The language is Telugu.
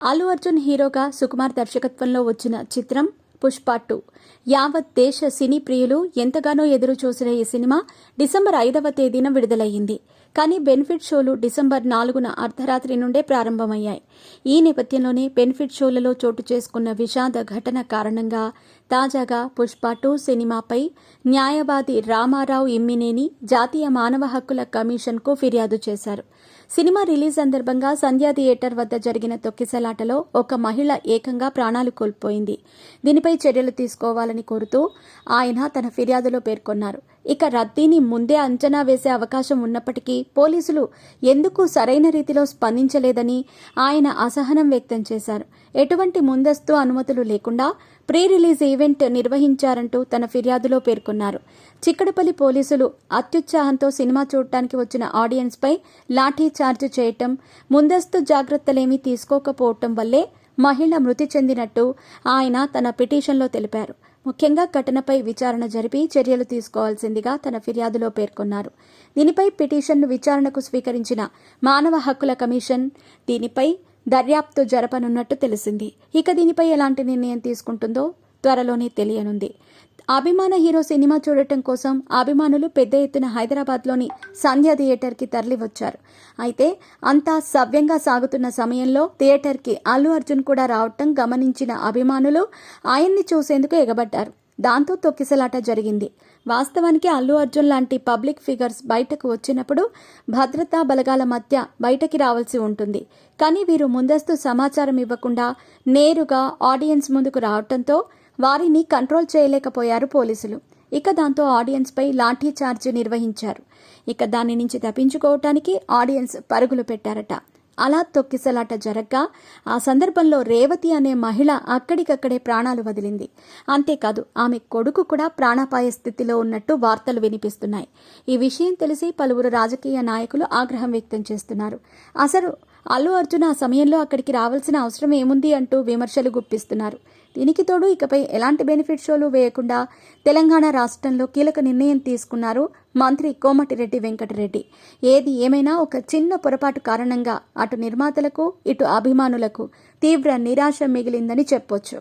అల్లు అర్జున్ హీరోగా సుకుమార్ దర్శకత్వంలో వచ్చిన చిత్రం పుష్ప 2. యావత్ దేశ సినీ ప్రియులు ఎంతగానో ఎదురు చూసిన ఈ సినిమా డిసెంబర్ 5వ తేదీన విడుదలయ్యింది. కానీ బెనిఫిట్ షోలు డిసెంబర్ 4న అర్ధరాత్రి నుండే ప్రారంభమయ్యాయి. ఈ నేపథ్యంలోనే బెనిఫిట్ షోలలో చోటు చేసుకున్న విషాద ఘటన కారణంగా తాజాగా పుష్ప 2 సినిమాపై న్యాయవాది రామారావు ఇమ్మినేని జాతీయ మానవ హక్కుల కమిషన్కు ఫిర్యాదు చేశారు. సినిమా రిలీజ్ సందర్భంగా సంధ్యా థియేటర్ వద్ద జరిగిన తొక్కిసలాటలో ఒక మహిళ ఏకంగా ప్రాణాలు కోల్పోయింది. దీనిపై చర్యలు తీసుకోవాలని కోరుతూ ఆయన తన ఫిర్యాదులో పేర్కొన్నారు. ఇక రద్దీని ముందే అంచనా వేసే అవకాశం ఉన్నప్పటికీ పోలీసులు ఎందుకు సరైన రీతిలో స్పందించలేదని ఆయన అసహనం వ్యక్తం చేశారు. ఎటువంటి ముందస్తు అనుమతులు లేకుండా ప్రీ రిలీజ్ ఈవెంట్ నిర్వహించారంటూ తన ఫిర్యాదులో పేర్కొన్నారు. చిక్కడపల్లి పోలీసులు అత్యుత్సాహంతో సినిమా చూడటానికి వచ్చిన ఆడియన్స్పై లాఠీ చార్జ్ చేయటం, ముందస్తు జాగ్రత్తలేమీ తీసుకోకపోవటం వల్లే మహిళ మృతి చెందినట్టు ఆయన తన పిటిషన్లో తెలిపారు. ముఖ్యంగా ఘటనపై విచారణ జరిపి చర్యలు తీసుకోవాల్సిందిగా తన ఫిర్యాదులో పేర్కొన్నారు. దీనిపై పిటిషన్ను విచారణకు స్వీకరించిన మానవ హక్కుల కమిషన్ దీనిపై దర్యాప్తు జరపనున్నట్టు తెలిసింది. ఇక దీనిపై ఎలాంటి నిర్ణయం తీసుకుంటుందో త్వరలోనే తెలియనుంది. అభిమాన హీరో సినిమా చూడటం కోసం అభిమానులు పెద్ద ఎత్తున హైదరాబాద్లోని సంధ్యా థియేటర్కి తరలివచ్చారు. అయితే అంతా సవ్యంగా సాగుతున్న సమయంలో థియేటర్కి అల్లు అర్జున్ కూడా రావటం గమనించిన అభిమానులు ఆయన్ని చూసేందుకు ఎగబడ్డారు. దాంతో తొక్కిసలాట జరిగింది. వాస్తవానికి అల్లు అర్జున్ లాంటి పబ్లిక్ ఫిగర్స్ బయటకు వచ్చినప్పుడు భద్రతా బలగాల మధ్య బయటకి రావాల్సి ఉంటుంది. కానీ వీరు ముందస్తు సమాచారం ఇవ్వకుండా నేరుగా ఆడియన్స్ ముందుకు రావడంతో వారిని కంట్రోల్ చేయలేకపోయారు పోలీసులు. ఇక దాంతో ఆడియన్స్పై లాఠీ చార్జ్ నిర్వహించారు. ఇక దాని నుంచి తప్పించుకోవటానికి ఆడియన్స్ పరుగులు పెట్టారట. అలా తొక్కిసలాట జరగ్గా ఆ సందర్భంలో రేవతి అనే మహిళ అక్కడికక్కడే ప్రాణాలు వదిలింది. అంతేకాదు ఆమె కొడుకు కూడా ప్రాణాపాయ స్థితిలో ఉన్నట్టు వార్తలు వినిపిస్తున్నాయి. ఈ విషయం తెలిసి పలువురు రాజకీయ నాయకులు ఆగ్రహం వ్యక్తం చేస్తున్నారు. అసలు అల్లు అర్జున్ ఆ సమయంలో అక్కడికి రావాల్సిన అవసరం ఏముంది అంటూ విమర్శలు గుప్పిస్తున్నారు. దీనికి తోడు ఇకపై ఎలాంటి బెనిఫిట్ షోలు వేయకుండా తెలంగాణ రాష్ట్రంలో కీలక నిర్ణయం తీసుకున్నారు మంత్రి కోమటిరెడ్డి వెంకటరెడ్డి. ఏది ఏమైనా ఒక చిన్న పొరపాటు కారణంగా అటు నిర్మాతలకు ఇటు అభిమానులకు తీవ్ర నిరాశ మిగిలిందని చెప్పొచ్చు.